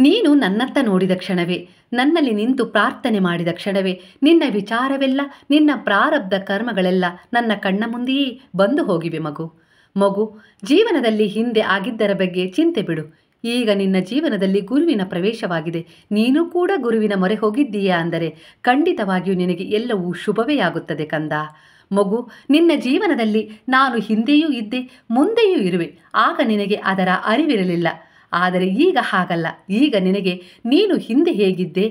ನೀನು ನನ್ನತ್ತ ನೋಡಿದ ಕ್ಷಣವೇ, ನನ್ನಲ್ಲಿ ನಿಂತು ಪ್ರಾರ್ಥನೆ ಮಾಡಿದ ಕ್ಷಣವೇ, ನಿನ್ನ ವಿಚಾರವೆಲ್ಲ, ನಿನ್ನ ಪ್ರಾರಬ್ಧ ಕರ್ಮಗಳೆಲ್ಲ ನನ್ನ ಕಣ್ಣ ಮುಂದೆಯೇ ಬಂದು ಹೋಗಿವೆ ಮಗು. ಮಗು, ಜೀವನದಲ್ಲಿ ಹಿಂದೆ ಆಗಿದ್ದರ ಬಗ್ಗೆ ಚಿಂತೆ ಬಿಡು. ಈಗ ನಿನ್ನ ಜೀವನದಲ್ಲಿ ಗುರುವಿನ ಪ್ರವೇಶವಾಗಿದೆ. ನೀನು ಕೂಡ ಗುರುವಿನ ಮೊರೆ ಹೋಗಿದ್ದೀಯಾ ಅಂದರೆ ಖಂಡಿತವಾಗಿಯೂ ನಿನಗೆ ಎಲ್ಲವೂ ಶುಭವೇ ಆಗುತ್ತದೆ ಕಂದ. ಮಗು, ನಿನ್ನ ಜೀವನದಲ್ಲಿ ನಾನು ಹಿಂದೆಯೂ ಇದ್ದೆ, ಮುಂದೆಯೂ ಇರುವೆ. ಆಗ ನಿನಗೆ ಅದರ ಅರಿವಿರಲಿಲ್ಲ. ಆದರೆ ಈಗ ಹಾಗಲ್ಲ. ಈಗ ನಿನಗೆ ನೀನು ಹಿಂದೆ ಹೇಗಿದ್ದೆ,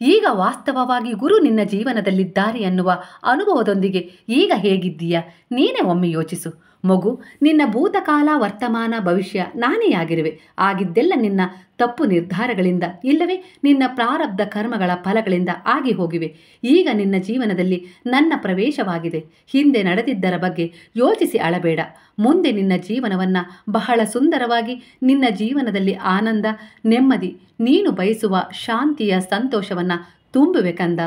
ಈಗ ವಾಸ್ತವವಾಗಿ ಗುರು ನಿನ್ನ ಜೀವನದಲ್ಲಿದ್ದಾರೆ ಎನ್ನುವ ಅನುಭವದೊಂದಿಗೆ ಈಗ ಹೇಗಿದ್ದೀಯಾ ನೀನೇ ಒಮ್ಮೆ ಯೋಚಿಸು. ಮಗು, ನಿನ್ನ ಭೂತಕಾಲ, ವರ್ತಮಾನ, ಭವಿಷ್ಯ ನಾನೇ ಆಗಿರುವೆ. ಆಗಿದ್ದೆಲ್ಲ ನಿನ್ನ ತಪ್ಪು ನಿರ್ಧಾರಗಳಿಂದ, ಇಲ್ಲವೇ ನಿನ್ನ ಪ್ರಾರಬ್ಧ ಕರ್ಮಗಳ ಫಲಗಳಿಂದ ಆಗಿ ಹೋಗಿವೆ. ಈಗ ನಿನ್ನ ಜೀವನದಲ್ಲಿ ನನ್ನ ಪ್ರವೇಶವಾಗಿದೆ. ಹಿಂದೆ ನಡೆದಿದ್ದರ ಬಗ್ಗೆ ಯೋಚಿಸಿ ಅಳಬೇಡ. ಮುಂದೆ ನಿನ್ನ ಜೀವನವನ್ನು ಬಹಳ ಸುಂದರವಾಗಿ, ನಿನ್ನ ಜೀವನದಲ್ಲಿ ಆನಂದ, ನೆಮ್ಮದಿ, ನೀನು ಬಯಸುವ ಶಾಂತಿಯ ಸಂತೋಷವನ್ನು ತುಂಬುವೆ ಕಂದ.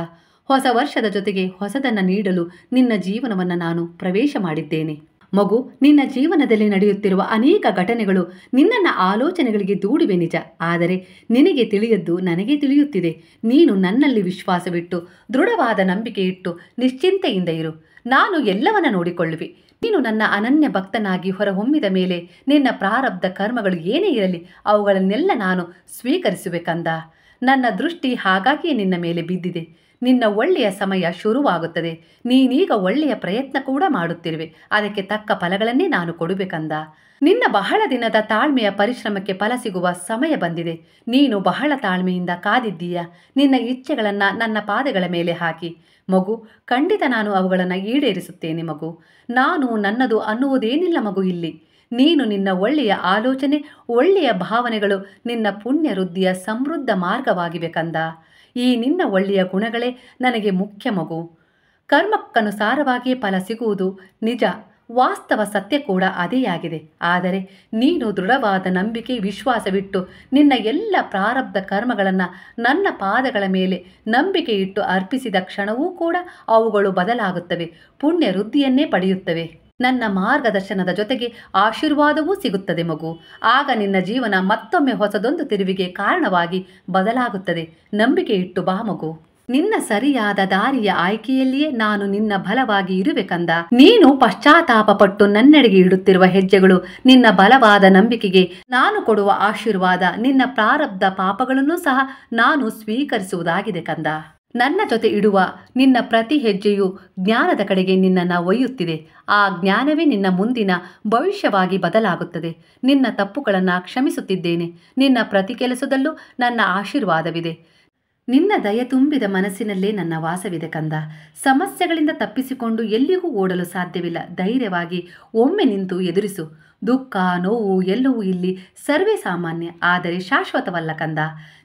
ಹೊಸ ವರ್ಷದ ಜೊತೆಗೆ ಹೊಸದನ್ನು ನೀಡಲು ನಿನ್ನ ಜೀವನವನ್ನು ನಾನು ಪ್ರವೇಶ ಮಾಡಿದ್ದೇನೆ. ಮಗು, ನಿನ್ನ ಜೀವನದಲ್ಲಿ ನಡೆಯುತ್ತಿರುವ ಅನೇಕ ಘಟನೆಗಳು ನಿನ್ನನ್ನು ಆಲೋಚನೆಗಳಿಗೆ ದೂಡಿವೆ ನಿಜ. ಆದರೆ ನಿನಗೆ ತಿಳಿಯದ್ದು ನನಗೆ ತಿಳಿಯುತ್ತಿದೆ. ನೀನು ನನ್ನಲ್ಲಿ ವಿಶ್ವಾಸವಿಟ್ಟು, ದೃಢವಾದ ನಂಬಿಕೆ ಇಟ್ಟು ನಿಶ್ಚಿಂತೆಯಿಂದ ಇರು. ನಾನು ಎಲ್ಲವನ್ನ ನೋಡಿಕೊಳ್ಳುವೆ. ನೀನು ನನ್ನ ಅನನ್ಯ ಭಕ್ತನಾಗಿ ಹೊರಹೊಮ್ಮಿದ ಮೇಲೆ ನಿನ್ನ ಪ್ರಾರಬ್ಧ ಕರ್ಮಗಳು ಏನೇ ಇರಲಿ ಅವುಗಳನ್ನೆಲ್ಲ ನಾನು ಸ್ವೀಕರಿಸುವೆ ಕಂದ. ನನ್ನ ದೃಷ್ಟಿ ಹಾಗಾಗಿಯೇ ನಿನ್ನ ಮೇಲೆ ಬಿದ್ದಿದೆ. ನಿನ್ನ ಒಳ್ಳೆಯ ಸಮಯ ಶುರುವಾಗುತ್ತದೆ. ನೀನೀಗ ಒಳ್ಳೆಯ ಪ್ರಯತ್ನ ಕೂಡ ಮಾಡುತ್ತಿರುವೆ. ಅದಕ್ಕೆ ತಕ್ಕ ಫಲಗಳನ್ನೇ ನಾನು ಕೊಡಬೇಕಂದ. ನಿನ್ನ ಬಹಳ ದಿನದ ತಾಳ್ಮೆಯ ಪರಿಶ್ರಮಕ್ಕೆ ಫಲ ಸಿಗುವ ಸಮಯ ಬಂದಿದೆ. ನೀನು ಬಹಳ ತಾಳ್ಮೆಯಿಂದ ಕಾದಿದ್ದೀಯ. ನಿನ್ನ ಇಚ್ಛೆಗಳನ್ನು ನನ್ನ ಪಾದಗಳ ಮೇಲೆ ಹಾಕಿ ಮಗು, ಖಂಡಿತ ನಾನು ಅವುಗಳನ್ನು ಈಡೇರಿಸುತ್ತೇನೆ ಮಗು. ನಾನು ನನ್ನದು ಅನ್ನುವುದೇನಿಲ್ಲ ಮಗು ಇಲ್ಲಿ. ನೀನು ನಿನ್ನ ಒಳ್ಳೆಯ ಆಲೋಚನೆ, ಒಳ್ಳೆಯ ಭಾವನೆಗಳು ನಿನ್ನ ಪುಣ್ಯ ವೃದ್ಧಿಯ ಸಮೃದ್ಧ ಮಾರ್ಗವಾಗಿವೆ ಕಂದ. ಈ ನಿನ್ನ ಒಳ್ಳೆಯ ಗುಣಗಳೇ ನನಗೆ ಮುಖ್ಯ ಮಗು. ಕರ್ಮಕ್ಕನುಸಾರವಾಗಿಯೇ ಫಲ ಸಿಗುವುದು ನಿಜ, ವಾಸ್ತವ ಸತ್ಯ ಕೂಡ ಅದೇ ಆಗಿದೆ. ಆದರೆ ನೀನು ದೃಢವಾದ ನಂಬಿಕೆ, ವಿಶ್ವಾಸವಿಟ್ಟು ನಿನ್ನ ಎಲ್ಲ ಪ್ರಾರಬ್ಧ ಕರ್ಮಗಳನ್ನು ನನ್ನ ಪಾದಗಳ ಮೇಲೆ ನಂಬಿಕೆ ಇಟ್ಟು ಅರ್ಪಿಸಿದ ಕ್ಷಣವೂ ಕೂಡ ಅವುಗಳು ಬದಲಾಗುತ್ತವೆ, ಪುಣ್ಯ ವೃದ್ಧಿಯನ್ನೇ ಪಡೆಯುತ್ತವೆ. ನನ್ನ ಮಾರ್ಗದರ್ಶನದ ಜೊತೆಗೆ ಆಶೀರ್ವಾದವೂ ಸಿಗುತ್ತದೆ ಮಗು. ಆಗ ನಿನ್ನ ಜೀವನ ಮತ್ತೊಮ್ಮೆ ಹೊಸದೊಂದು ತಿರುವಿಗೆ ಕಾರಣವಾಗಿ ಬದಲಾಗುತ್ತದೆ. ನಂಬಿಕೆ ಇಟ್ಟು ಬಾ ಮಗು. ನಿನ್ನ ಸರಿಯಾದ ದಾರಿಯ ಆಯ್ಕೆಯಲ್ಲಿಯೇ ನಾನು ನಿನ್ನ ಬಲವಾಗಿ ಇರುವೆ ಕಂದ. ನೀನು ಪಶ್ಚಾತ್ತಾಪ ಪಟ್ಟು ನನ್ನೆಡೆಗೆ ಇಡುತ್ತಿರುವ ಹೆಜ್ಜೆಗಳು ನಿನ್ನ ಬಲವಾದ ನಂಬಿಕೆಗೆ ನಾನು ಕೊಡುವ ಆಶೀರ್ವಾದ. ನಿನ್ನ ಪ್ರಾರಬ್ಧ ಪಾಪಗಳನ್ನು ಸಹ ನಾನು ಸ್ವೀಕರಿಸುವುದಾಗಿದೆ ಕಂದ. ನನ್ನ ಜೊತೆ ಇಡುವ ನಿನ್ನ ಪ್ರತಿ ಹೆಜ್ಜೆಯು ಜ್ಞಾನದ ಕಡೆಗೆ ನಿನ್ನನ್ನು ಒಯ್ಯುತ್ತಿದೆ. ಆ ಜ್ಞಾನವೇ ನಿನ್ನ ಮುಂದಿನ ಭವಿಷ್ಯವಾಗಿ ಬದಲಾಗುತ್ತದೆ. ನಿನ್ನ ತಪ್ಪುಗಳನ್ನು ಕ್ಷಮಿಸುತ್ತಿದ್ದೇನೆ. ನಿನ್ನ ಪ್ರತಿ ಕೆಲಸದಲ್ಲೂ ನನ್ನ ಆಶೀರ್ವಾದವಿದೆ. ನಿನ್ನ ದಯ ತುಂಬಿದ ಮನಸ್ಸಿನಲ್ಲೇ ನನ್ನ ವಾಸವಿದೆ ಕಂದ. ಸಮಸ್ಯೆಗಳಿಂದ ತಪ್ಪಿಸಿಕೊಂಡು ಎಲ್ಲಿಗೂ ಓಡಲು ಸಾಧ್ಯವಿಲ್ಲ. ಧೈರ್ಯವಾಗಿ ಒಮ್ಮೆ ನಿಂತು ಎದುರಿಸು. ದುಃಖ, ನೋವು ಎಲ್ಲವೂ ಇಲ್ಲಿ ಸರ್ವೇ ಸಾಮಾನ್ಯ, ಆದರೆ ಶಾಶ್ವತವಲ್ಲ ಕಂದ.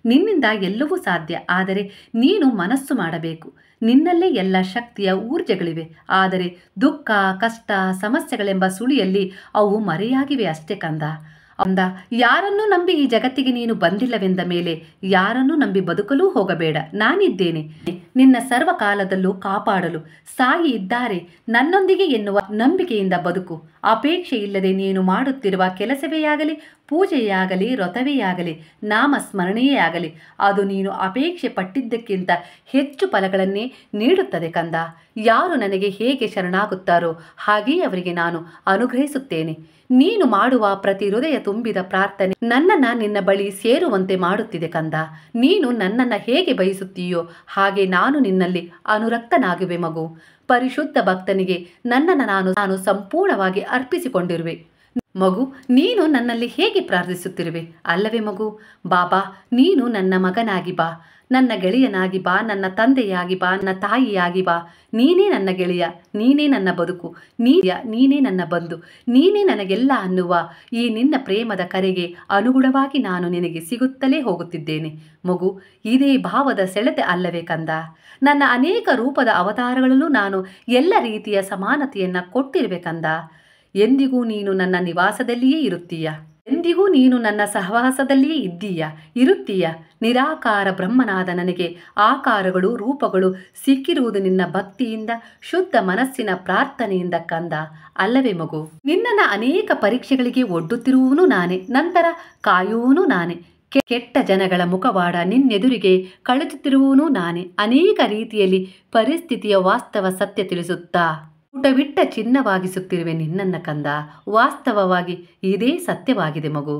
ನಿನ್ನಿಂದ ಎಲ್ಲವೂ ಸಾಧ್ಯ, ಆದರೆ ನೀನು ಮನಸ್ಸು ಮಾಡಬೇಕು. ನಿನ್ನಲ್ಲೇ ಎಲ್ಲ ಶಕ್ತಿಯ ಊರ್ಜೆಗಳಿವೆ. ಆದರೆ ದುಃಖ, ಕಷ್ಟ, ಸಮಸ್ಯೆಗಳೆಂಬ ಸುಳಿಯಲ್ಲಿ ಅವು ಮರೆಯಾಗಿವೆ ಅಷ್ಟೇ ಕಂದ. ಅಂದ ಯಾರನ್ನೂ ನಂಬಿ ಈ ಜಗತ್ತಿಗೆ ನೀನು ಬಂದಿಲ್ಲವೆಂದ ಮೇಲೆ ಯಾರನ್ನೂ ನಂಬಿ ಬದುಕಲೂ ಹೋಗಬೇಡ. ನಾನಿದ್ದೇನೆ ನಿನ್ನ ಸರ್ವಕಾಲದಲ್ಲೂ ಕಾಪಾಡಲು. ಸಾಯಿ ಇದ್ದಾರೆ ನನ್ನೊಂದಿಗೆ ಎನ್ನುವ ನಂಬಿಕೆಯಿಂದ ಬದುಕು. ಅಪೇಕ್ಷೆ ಇಲ್ಲದೆ ನೀನು ಮಾಡುತ್ತಿರುವ ಕೆಲಸವೇ ಆಗಲಿ, ಪೂಜೆಯೇ ಆಗಲಿ, ವ್ರತವೇ ಆಗಲಿ, ನಾಮಸ್ಮರಣೆಯೇ ಆಗಲಿ, ಅದು ನೀನು ಅಪೇಕ್ಷೆ ಪಟ್ಟಿದ್ದಕ್ಕಿಂತ ಹೆಚ್ಚು ಫಲಗಳನ್ನೇ ನೀಡುತ್ತದೆ ಕಂದ. ಯಾರು ನನಗೆ ಹೇಗೆ ಶರಣಾಗುತ್ತಾರೋ ಹಾಗೆಯೇ ಅವರಿಗೆ ನಾನು ಅನುಗ್ರಹಿಸುತ್ತೇನೆ. ನೀನು ಮಾಡುವ ಪ್ರತಿ ಹೃದಯ ತುಂಬಿದ ಪ್ರಾರ್ಥನೆ ನನ್ನನ್ನು ನಿನ್ನ ಬಳಿ ಸೇರುವಂತೆ ಮಾಡುತ್ತಿದೆ ಕಂದ. ನೀನು ನನ್ನನ್ನು ಹೇಗೆ ಬಯಸುತ್ತೀಯೋ ಹಾಗೆ ನಾನು ನಿನ್ನಲ್ಲಿ ಅನುರಕ್ತನಾಗುವೆ ಮಗು. ಪರಿಶುದ್ಧ ಭಕ್ತನಿಗೆ ನನ್ನನ್ನು ನಾನು ಸಂಪೂರ್ಣವಾಗಿ ಅರ್ಪಿಸಿಕೊಂಡಿರುವೆ ಮಗು. ನೀನು ನನ್ನಲ್ಲಿ ಹೇಗೆ ಪ್ರಾರ್ಥಿಸುತ್ತಿರುವೆ ಅಲ್ಲವೇ ಮಗು? ಬಾಬಾ, ನೀನು ನನ್ನ ಮಗನಾಗಿ ಬಾ, ನನ್ನ ಗೆಳೆಯನಾಗಿ ಬಾ, ನನ್ನ ತಂದೆಯಾಗಿ ಬಾ, ನನ್ನ ತಾಯಿಯಾಗಿ ಬಾ. ನೀನೇ ನನ್ನ ಗೆಳೆಯ, ನೀನೇ ನನ್ನ ಬದುಕು, ನೀನೇ ನನ್ನ ಬಂಧು, ನೀನೇ ನನಗೆಲ್ಲ ಅನ್ನುವ ಈ ನಿನ್ನ ಪ್ರೇಮದ ಕರೆಗೆ ಅನುಗುಣವಾಗಿ ನಾನು ನಿನಗೆ ಸಿಗುತ್ತಲೇ ಹೋಗುತ್ತಿದ್ದೇನೆ ಮಗು. ಇದೇ ಭಾವದ ಸೆಳೆತ ಅಲ್ಲವೇ ಕಂದ? ನನ್ನ ಅನೇಕ ರೂಪದ ಅವತಾರಗಳಲ್ಲೂ ನಾನು ಎಲ್ಲ ರೀತಿಯ ಸಮಾನತೆಯನ್ನು ಕೊಟ್ಟಿರುವೆ ಕಂದ. ಎಂದಿಗೂ ನೀನು ನನ್ನ ನಿವಾಸದಲ್ಲಿಯೇ ಇರುತ್ತೀಯ. ಎಂದಿಗೂ ನೀನು ನನ್ನ ಸಹವಾಸದಲ್ಲಿಯೇ ಇರುತ್ತೀಯ. ನಿರಾಕಾರ ಬ್ರಹ್ಮನಾದ ನನಗೆ ಆಕಾರಗಳು, ರೂಪಗಳು ಸಿಕ್ಕಿರುವುದು ನಿನ್ನ ಭಕ್ತಿಯಿಂದ, ಶುದ್ಧ ಮನಸ್ಸಿನ ಪ್ರಾರ್ಥನೆಯಿಂದ ಕಂದ ಅಲ್ಲವೇ ಮಗು? ನಿನ್ನನ್ನು ಅನೇಕ ಪರೀಕ್ಷೆಗಳಿಗೆ ಒಡ್ಡುತ್ತಿರುವವನು ನಾನೇ, ನಂತರ ಕಾಯುವವನು ನಾನೇ. ಕೆಟ್ಟ ಜನಗಳ ಮುಖವಾಡ ನಿನ್ನೆದುರಿಗೆ ಕಳುಚುತ್ತಿರುವವನು ನಾನೇ. ಅನೇಕ ರೀತಿಯಲ್ಲಿ ಪರಿಸ್ಥಿತಿಯ ವಾಸ್ತವ ಸತ್ಯ ತಿಳಿಸುತ್ತಾ ಊಟವಿಟ್ಟ ಚಿನ್ನವಾಗಿಸುತ್ತಿರುವೆ ನಿನ್ನನ್ನ ಕಂದ. ವಾಸ್ತವವಾಗಿ ಇದೇ ಸತ್ಯವಾಗಿದೆ ಮಗು.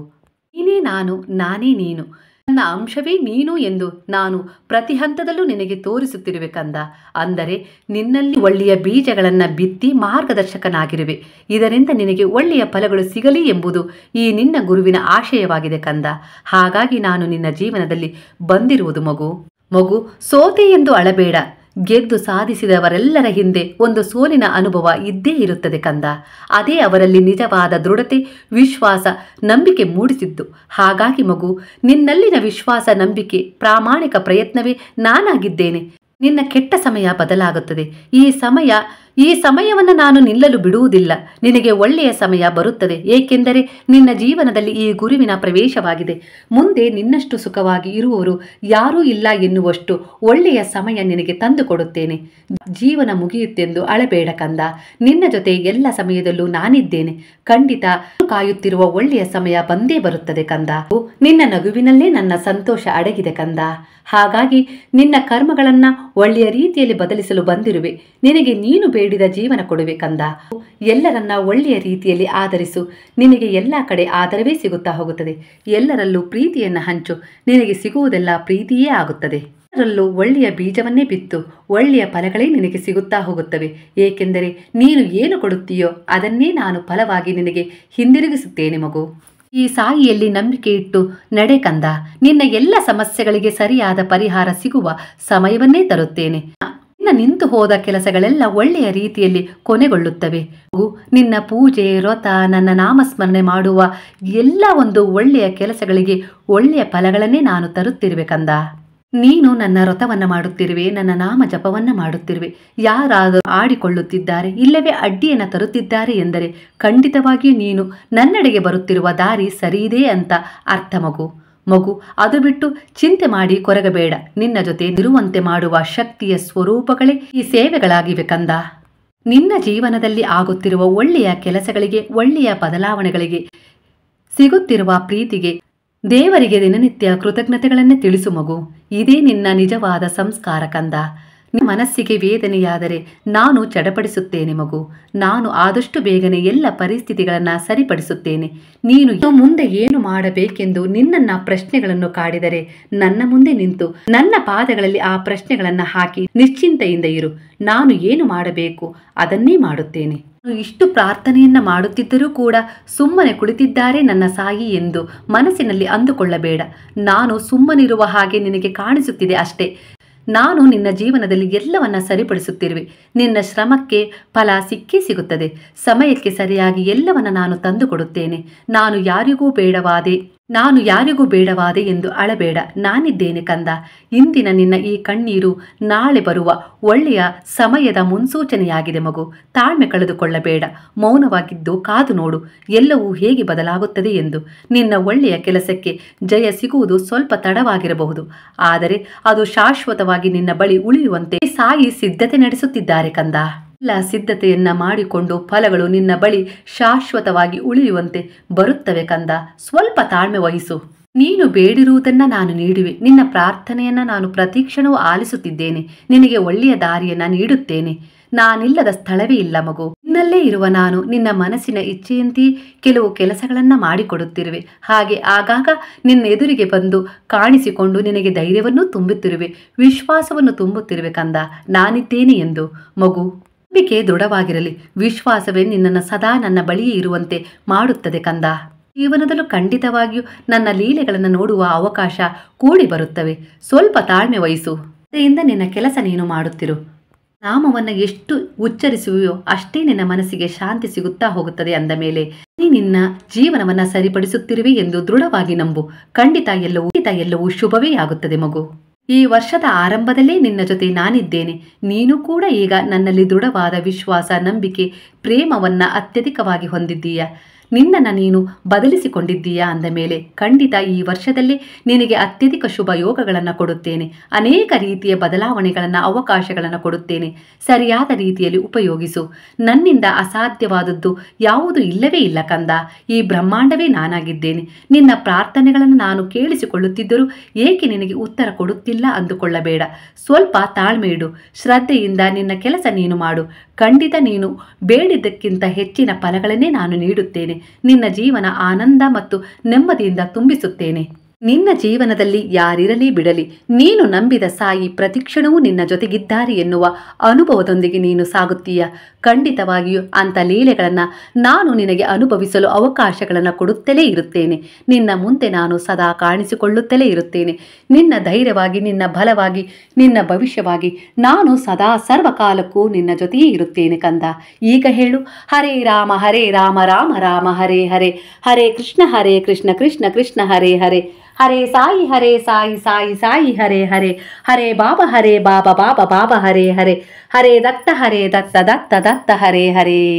ನೀನೇ ನಾನು, ನಾನೇ ನೀನು, ನನ್ನ ಅಂಶವೇ ನೀನು ಎಂದು ನಾನು ಪ್ರತಿ ಹಂತದಲ್ಲೂ ನಿನಗೆ ತೋರಿಸುತ್ತಿರುವೆ ಕಂದ. ಅಂದರೆ ನಿನ್ನಲ್ಲಿ ಒಳ್ಳೆಯ ಬೀಜಗಳನ್ನು ಬಿತ್ತಿ ಮಾರ್ಗದರ್ಶಕನಾಗಿರುವೆ. ಇದರಿಂದ ನಿನಗೆ ಒಳ್ಳೆಯ ಫಲಗಳು ಸಿಗಲಿ ಎಂಬುದು ಈ ನಿನ್ನ ಗುರುವಿನ ಆಶಯವಾಗಿದೆ ಕಂದ. ಹಾಗಾಗಿ ನಾನು ನಿನ್ನ ಜೀವನದಲ್ಲಿ ಬಂದಿರುವುದು ಮಗು. ಸೋತೆ ಎಂದು ಅಳಬೇಡ. ಗೆದ್ದು ಸಾಧಿಸಿದವರೆಲ್ಲರ ಹಿಂದೆ ಒಂದು ಸೋಲಿನ ಅನುಭವ ಇದ್ದೇ ಇರುತ್ತದೆ ಕಂದ. ಅದೇ ಅವರಲ್ಲಿ ನಿಜವಾದ ದೃಢತೆ, ವಿಶ್ವಾಸ, ನಂಬಿಕೆ ಮೂಡಿಸಿದ್ದು. ಹಾಗಾಗಿ ಮಗು, ನಿನ್ನಲ್ಲಿನ ವಿಶ್ವಾಸ, ನಂಬಿಕೆ, ಪ್ರಾಮಾಣಿಕ ಪ್ರಯತ್ನವೇ ನಾನಾಗಿದ್ದೇನೆ. ನಿನ್ನ ಕೆಟ್ಟ ಸಮಯ ಬದಲಾಗುತ್ತದೆ. ಈ ಸಮಯವನ್ನು ನಾನು ನಿಲ್ಲಲು ಬಿಡುವುದಿಲ್ಲ. ನಿನಗೆ ಒಳ್ಳೆಯ ಸಮಯ ಬರುತ್ತದೆ. ಏಕೆಂದರೆ ನಿನ್ನ ಜೀವನದಲ್ಲಿ ಈ ಗುರುವಿನ ಪ್ರವೇಶವಾಗಿದೆ. ಮುಂದೆ ನಿನ್ನಷ್ಟು ಸುಖವಾಗಿ ಇರುವವರು ಯಾರೂ ಇಲ್ಲ ಎನ್ನುವಷ್ಟು ಒಳ್ಳೆಯ ಸಮಯ ನಿನಗೆ ತಂದು ಕೊಡುತ್ತೇನೆ. ಜೀವನ ಮುಗಿಯುತ್ತೆಂದು ಅಳಬೇಡ ಕಂದ. ನಿನ್ನ ಜೊತೆ ಎಲ್ಲ ಸಮಯದಲ್ಲೂ ನಾನಿದ್ದೇನೆ. ಖಂಡಿತ ಕಾಯುತ್ತಿರುವ ಒಳ್ಳೆಯ ಸಮಯ ಬಂದೇ ಬರುತ್ತದೆ ಕಂದ. ನಿನ್ನ ನಗುವಿನಲ್ಲೇ ನನ್ನ ಸಂತೋಷ ಅಡಗಿದೆ ಕಂದ. ಹಾಗಾಗಿ ನಿನ್ನ ಕರ್ಮಗಳನ್ನ ಒಳ್ಳೆಯ ರೀತಿಯಲ್ಲಿ ಬದಲಿಸಲು ಬಂದಿರುವೆ. ನಿನಗೆ ನೀನು ಬೇಡಿದ ಜೀವನ ಕೊಡುವೆ ಕಂದ. ಎಲ್ಲರನ್ನ ಒಳ್ಳೆಯ ರೀತಿಯಲ್ಲಿ ಆಧರಿಸು. ನಿನಗೆ ಎಲ್ಲ ಕಡೆ ಆದರವೇ ಸಿಗುತ್ತಾ ಹೋಗುತ್ತದೆ. ಎಲ್ಲರಲ್ಲೂ ಪ್ರೀತಿಯನ್ನು ಹಂಚು. ನಿನಗೆ ಸಿಗುವುದೆಲ್ಲ ಪ್ರೀತಿಯೇ ಆಗುತ್ತದೆ. ಎಲ್ಲರಲ್ಲೂ ಒಳ್ಳೆಯ ಬೀಜವನ್ನೇ ಬಿತ್ತು. ಒಳ್ಳೆಯ ಫಲಗಳೇ ನಿನಗೆ ಸಿಗುತ್ತಾ ಹೋಗುತ್ತವೆ. ಏಕೆಂದರೆ ನೀನು ಏನು ಕೊಡುತ್ತೀಯೋ ಅದನ್ನೇ ನಾನು ಫಲವಾಗಿ ನಿನಗೆ ಹಿಂದಿರುಗಿಸುತ್ತೇನೆ ಮಗು. ಈ ಸಾಯಿಯಲ್ಲಿ ನಂಬಿಕೆ ಇಟ್ಟು ನಡೆ ಕಂದ. ನಿನ್ನ ಎಲ್ಲ ಸಮಸ್ಯೆಗಳಿಗೆ ಸರಿಯಾದ ಪರಿಹಾರ ಸಿಗುವ ಸಮಯವನ್ನೇ ತರುತ್ತೇನೆ. ನಿಂತು ಹೋದ ಕೆಲಸಗಳೆಲ್ಲ ಒಳ್ಳೆಯ ರೀತಿಯಲ್ಲಿ ಕೊನೆಗೊಳ್ಳುತ್ತವೆ. ನಿನ್ನ ಪೂಜೆ, ವ್ರತ, ನನ್ನ ನಾಮಸ್ಮರಣೆ ಮಾಡುವ ಎಲ್ಲ ಒಂದು ಒಳ್ಳೆಯ ಕೆಲಸಗಳಿಗೆ ಒಳ್ಳೆಯ ಫಲಗಳನ್ನೇ ನಾನು ತರುತ್ತಿರುವೆ ಕಂದ. ನೀನು ನನ್ನ ವ್ರತವನ್ನ ಮಾಡುತ್ತಿರುವೆ, ನನ್ನ ನಾಮ ಜಪವನ್ನ ಮಾಡುತ್ತಿರುವೆ. ಯಾರಾದರೂ ಆಡಿಕೊಳ್ಳುತ್ತಿದ್ದಾರೆ, ಇಲ್ಲವೇ ಅಡ್ಡಿಯನ್ನು ತರುತ್ತಿದ್ದಾರೆ ಎಂದರೆ ಖಂಡಿತವಾಗಿಯೂ ನೀನು ನನ್ನೆಡೆಗೆ ಬರುತ್ತಿರುವ ದಾರಿ ಸರಿಯಿದೆ ಅಂತ ಅರ್ಥ ಮಗು. ಅದು ಬಿಟ್ಟು ಚಿಂತೆ ಮಾಡಿ ಕೊರಗಬೇಡ. ನಿನ್ನ ಜೊತೆ ನಿರುವಂತೆ ಮಾಡುವ ಶಕ್ತಿಯ ಸ್ವರೂಪಗಳೇ ಈ ಸೇವೆಗಳಾಗಿವೆ ಕಂದ. ನಿನ್ನ ಜೀವನದಲ್ಲಿ ಆಗುತ್ತಿರುವ ಒಳ್ಳೆಯ ಕೆಲಸಗಳಿಗೆ, ಒಳ್ಳೆಯ ಬದಲಾವಣೆಗಳಿಗೆ, ಸಿಗುತ್ತಿರುವ ಪ್ರೀತಿಗೆ ದೇವರಿಗೆ ದಿನನಿತ್ಯ ಕೃತಜ್ಞತೆಗಳನ್ನೇ ತಿಳಿಸು ಮಗು. ಇದೇ ನಿನ್ನ ನಿಜವಾದ ಸಂಸ್ಕಾರ ಕಂದ. ನಿನ್ನ ಮನಸ್ಸಿಗೆ ವೇದನೆಯಾದರೆ ನಾನು ಚಡಪಡಿಸುತ್ತೇನೆ ಮಗು. ನಾನು ಆದಷ್ಟು ಬೇಗನೆ ಎಲ್ಲ ಪರಿಸ್ಥಿತಿಗಳನ್ನು ಸರಿಪಡಿಸುತ್ತೇನೆ. ನೀನು ಮುಂದೆ ಏನು ಮಾಡಬೇಕೆಂದು ನಿನ್ನನ್ನ ಪ್ರಶ್ನೆಗಳನ್ನು ಕಾಡಿದರೆ ನನ್ನ ಮುಂದೆ ನಿಂತು ನನ್ನ ಪಾದಗಳಲ್ಲಿ ಆ ಪ್ರಶ್ನೆಗಳನ್ನು ಹಾಕಿ ನಿಶ್ಚಿಂತೆಯಿಂದ ಇರು. ನಾನು ಏನು ಮಾಡಬೇಕು ಅದನ್ನೇ ಮಾಡುತ್ತೇನೆ. ಇಷ್ಟು ಪ್ರಾರ್ಥನೆಯನ್ನ ಮಾಡುತ್ತಿದ್ದರೂ ಕೂಡ ಸುಮ್ಮನೆ ಕುಳಿತಿದ್ದಾರೆ ನನ್ನ ಸಾಯಿ ಎಂದು ಮನಸ್ಸಿನಲ್ಲಿ ಅಂದುಕೊಳ್ಳಬೇಡ. ನಾನು ಸುಮ್ಮನಿರುವ ಹಾಗೆ ನಿನಗೆ ಕಾಣಿಸುತ್ತಿದೆ ಅಷ್ಟೇ. ನಾನು ನಿನ್ನ ಜೀವನದಲ್ಲಿ ಎಲ್ಲವನ್ನ ಸರಿಪಡಿಸುತ್ತಿರುವೆ. ನಿನ್ನ ಶ್ರಮಕ್ಕೆ ಫಲ ಸಿಕ್ಕೇ ಸಿಗುತ್ತದೆ. ಸಮಯಕ್ಕೆ ಸರಿಯಾಗಿ ಎಲ್ಲವನ್ನ ನಾನು ತಂದು ಕೊಡುತ್ತೇನೆ. ನಾನು ಯಾರಿಗೂ ಬೇಡವಾದೆ ಎಂದು ಅಳಬೇಡ. ನಾನಿದ್ದೇನೆ ಕಂದ. ಇಂದಿನ ನಿನ್ನ ಈ ಕಣ್ಣೀರು ನಾಳೆ ಬರುವ ಒಳ್ಳೆಯ ಸಮಯದ ಮುನ್ಸೂಚನೆಯಾಗಿದೆ ಮಗು. ತಾಳ್ಮೆ ಕಳೆದುಕೊಳ್ಳಬೇಡ. ಮೌನವಾಗಿದ್ದು ಕಾದು ನೋಡು ಎಲ್ಲವೂ ಹೇಗೆ ಬದಲಾಗುತ್ತದೆ ಎಂದು. ನಿನ್ನ ಒಳ್ಳೆಯ ಕೆಲಸಕ್ಕೆ ಜಯ ಸಿಗುವುದು ಸ್ವಲ್ಪ ತಡವಾಗಿರಬಹುದು, ಆದರೆ ಅದು ಶಾಶ್ವತವಾಗಿ ನಿನ್ನ ಬಳಿ ಉಳಿಯುವಂತೆ ಸಾಯಿ ಸಿದ್ಧತೆ ನಡೆಸುತ್ತಿದ್ದಾರೆ ಕಂದ. ಎಲ್ಲ ಸಿದ್ಧತೆಯನ್ನ ಮಾಡಿಕೊಂಡು ಫಲಗಳು ನಿನ್ನ ಬಳಿ ಶಾಶ್ವತವಾಗಿ ಉಳಿಯುವಂತೆ ಬರುತ್ತವೆ ಕಂದ. ಸ್ವಲ್ಪ ತಾಳ್ಮೆ ವಹಿಸು. ನೀನು ಬೇಡಿರುವುದನ್ನ ನಾನು ನೀಡುವೆ. ನಿನ್ನ ಪ್ರಾರ್ಥನೆಯನ್ನ ನಾನು ಪ್ರತಿಕ್ಷಣವೂ ಆಲಿಸುತ್ತಿದ್ದೇನೆ. ನಿನಗೆ ಒಳ್ಳೆಯ ದಾರಿಯನ್ನ ನೀಡುತ್ತೇನೆ. ನಾನಿಲ್ಲದ ಸ್ಥಳವೇ ಇಲ್ಲ ಮಗು. ನಿನ್ನಲ್ಲೇ ಇರುವ ನಾನು ನಿನ್ನ ಮನಸ್ಸಿನ ಇಚ್ಛೆಯಂತೆಯೇ ಕೆಲವು ಕೆಲಸಗಳನ್ನ ಮಾಡಿಕೊಡುತ್ತಿರುವೆ. ಹಾಗೆ ಆಗಾಗ ನಿನ್ನ ಎದುರಿಗೆ ಬಂದು ಕಾಣಿಸಿಕೊಂಡು ನಿನಗೆ ಧೈರ್ಯವನ್ನೂ ತುಂಬುತ್ತಿರುವೆ, ವಿಶ್ವಾಸವನ್ನು ತುಂಬುತ್ತಿರುವೆ ಕಂದ. ನಾನಿದ್ದೇನೆ ಎಂದು ಮಗು. ನಂಬಿಕೆ ದೃಢವಾಗಿರಲಿ. ವಿಶ್ವಾಸವೇ ನಿನ್ನನ್ನು ಸದಾ ನನ್ನ ಬಳಿಯೇ ಇರುವಂತೆ ಮಾಡುತ್ತದೆ ಕಂದ. ಜೀವನದಲ್ಲೂ ಖಂಡಿತವಾಗಿಯೂ ನನ್ನ ಲೀಲೆಗಳನ್ನು ನೋಡುವ ಅವಕಾಶ ಕೂಡಿ ಬರುತ್ತವೆ. ಸ್ವಲ್ಪ ತಾಳ್ಮೆ ವಹಿಸು. ಅದರಿಂದ ನಿನ್ನ ಕೆಲಸ ನೀನು ಮಾಡುತ್ತಿರು. ನಾಮವನ್ನು ಎಷ್ಟು ಉಚ್ಚರಿಸುವೆಯೋ ಅಷ್ಟೇ ನಿನ್ನ ಮನಸ್ಸಿಗೆ ಶಾಂತಿ ಸಿಗುತ್ತಾ ಹೋಗುತ್ತದೆ. ಅಂದ ಮೇಲೆ ನಿನ್ನ ಜೀವನವನ್ನ ಸರಿಪಡಿಸುತ್ತಿರುವೆ ಎಂದು ದೃಢವಾಗಿ ನಂಬು. ಖಂಡಿತ ಎಲ್ಲವೂ ಶುಭವೇ ಆಗುತ್ತದೆ ಮಗು. ಈ ವರ್ಷದ ಆರಂಭದಲ್ಲೇ ನಿನ್ನ ಜೊತೆ ನಾನಿದ್ದೇನೆ. ನೀನು ಕೂಡ ಈಗ ನನ್ನಲ್ಲಿ ದೃಢವಾದ ವಿಶ್ವಾಸ, ನಂಬಿಕೆ, ಪ್ರೇಮವನ್ನ ಅತ್ಯಧಿಕವಾಗಿ ಹೊಂದಿದ್ದೀಯ. ನಿನ್ನನ್ನು ನೀನು ಬದಲಿಸಿಕೊಂಡಿದ್ದೀಯಾ ಅಂದ ಮೇಲೆ ಖಂಡಿತ ಈ ವರ್ಷದಲ್ಲಿ ನಿನಗೆ ಅತ್ಯಧಿಕ ಶುಭ ಯೋಗಗಳನ್ನು ಕೊಡುತ್ತೇನೆ. ಅನೇಕ ರೀತಿಯ ಬದಲಾವಣೆಗಳನ್ನು, ಅವಕಾಶಗಳನ್ನು ಕೊಡುತ್ತೇನೆ. ಸರಿಯಾದ ರೀತಿಯಲ್ಲಿ ಉಪಯೋಗಿಸು. ನನ್ನಿಂದ ಅಸಾಧ್ಯವಾದದ್ದು ಯಾವುದೂ ಇಲ್ಲವೇ ಇಲ್ಲ ಕಂದ. ಈ ಬ್ರಹ್ಮಾಂಡವೇ ನಾನಾಗಿದ್ದೇನೆ. ನಿನ್ನ ಪ್ರಾರ್ಥನೆಗಳನ್ನು ನಾನು ಕೇಳಿಸಿಕೊಳ್ಳುತ್ತಿದ್ದರೂ ಏಕೆ ನಿನಗೆ ಉತ್ತರ ಕೊಡುತ್ತಿಲ್ಲ ಅಂದುಕೊಳ್ಳಬೇಡ. ಸ್ವಲ್ಪ ತಾಳ್ಮೆ ಇಡು. ಶ್ರದ್ಧೆಯಿಂದ ನಿನ್ನ ಕೆಲಸ ನೀನು ಮಾಡು. ಖಂಡಿತ ನೀನು ಬೇಡಿದ್ದಕ್ಕಿಂತ ಹೆಚ್ಚಿನ ಫಲಗಳನ್ನೇ ನಾನು ನೀಡುತ್ತೇನೆ. ನಿನ್ನ ಜೀವನ ಆನಂದ ಮತ್ತು ನೆಮ್ಮದಿಯಿಂದ ತುಂಬಿಸುತ್ತೇನೆ. ನಿನ್ನ ಜೀವನದಲ್ಲಿ ಯಾರಿರಲಿ ಬಿಡಲಿ, ನೀನು ನಂಬಿದ ಸಾಯಿ ಪ್ರತಿಕ್ಷಣವೂ ನಿನ್ನ ಜೊತೆಗಿದ್ದಾರೆ ಎನ್ನುವ ಅನುಭವದೊಂದಿಗೆ ನೀನು ಸಾಗುತ್ತೀಯ. ಖಂಡಿತವಾಗಿಯೂ ಅಂಥ ಲೀಲೆಗಳನ್ನು ನಾನು ನಿನಗೆ ಅನುಭವಿಸಲು ಅವಕಾಶಗಳನ್ನು ಕೊಡುತ್ತಲೇ ಇರುತ್ತೇನೆ. ನಿನ್ನ ಮುಂದೆ ನಾನು ಸದಾ ಕಾಣಿಸಿಕೊಳ್ಳುತ್ತಲೇ ಇರುತ್ತೇನೆ. ನಿನ್ನ ಧೈರ್ಯವಾಗಿ, ನಿನ್ನ ಬಲವಾಗಿ, ನಿನ್ನ ಭವಿಷ್ಯವಾಗಿ ನಾನು ಸದಾ ಸರ್ವಕಾಲಕ್ಕೂ ನಿನ್ನ ಜೊತೆಯೇ ಇರುತ್ತೇನೆ ಕಂದ. ಈಗ ಹೇಳು, ಹರೇ ರಾಮ ರಾಮ ರಾಮ ಹರೇ ಹರೇ, ಹರೇ ಕೃಷ್ಣ ಕೃಷ್ಣ ಕೃಷ್ಣ ಹರೇ ಹರೇ, ಹರೇ ಸಾಯಿ ಸಾಯಿ ಸಾಯಿ ಹರೇ ಹರೇ, ಹರೇ ಬಾಬಾ ಬಾಬಾ ಬಾಬಾ ಹರೇ ಹರೇ, ಹರೇ ದತ್ತ ದತ್ತ ದತ್ತ ಹರೇ ಹರೇ.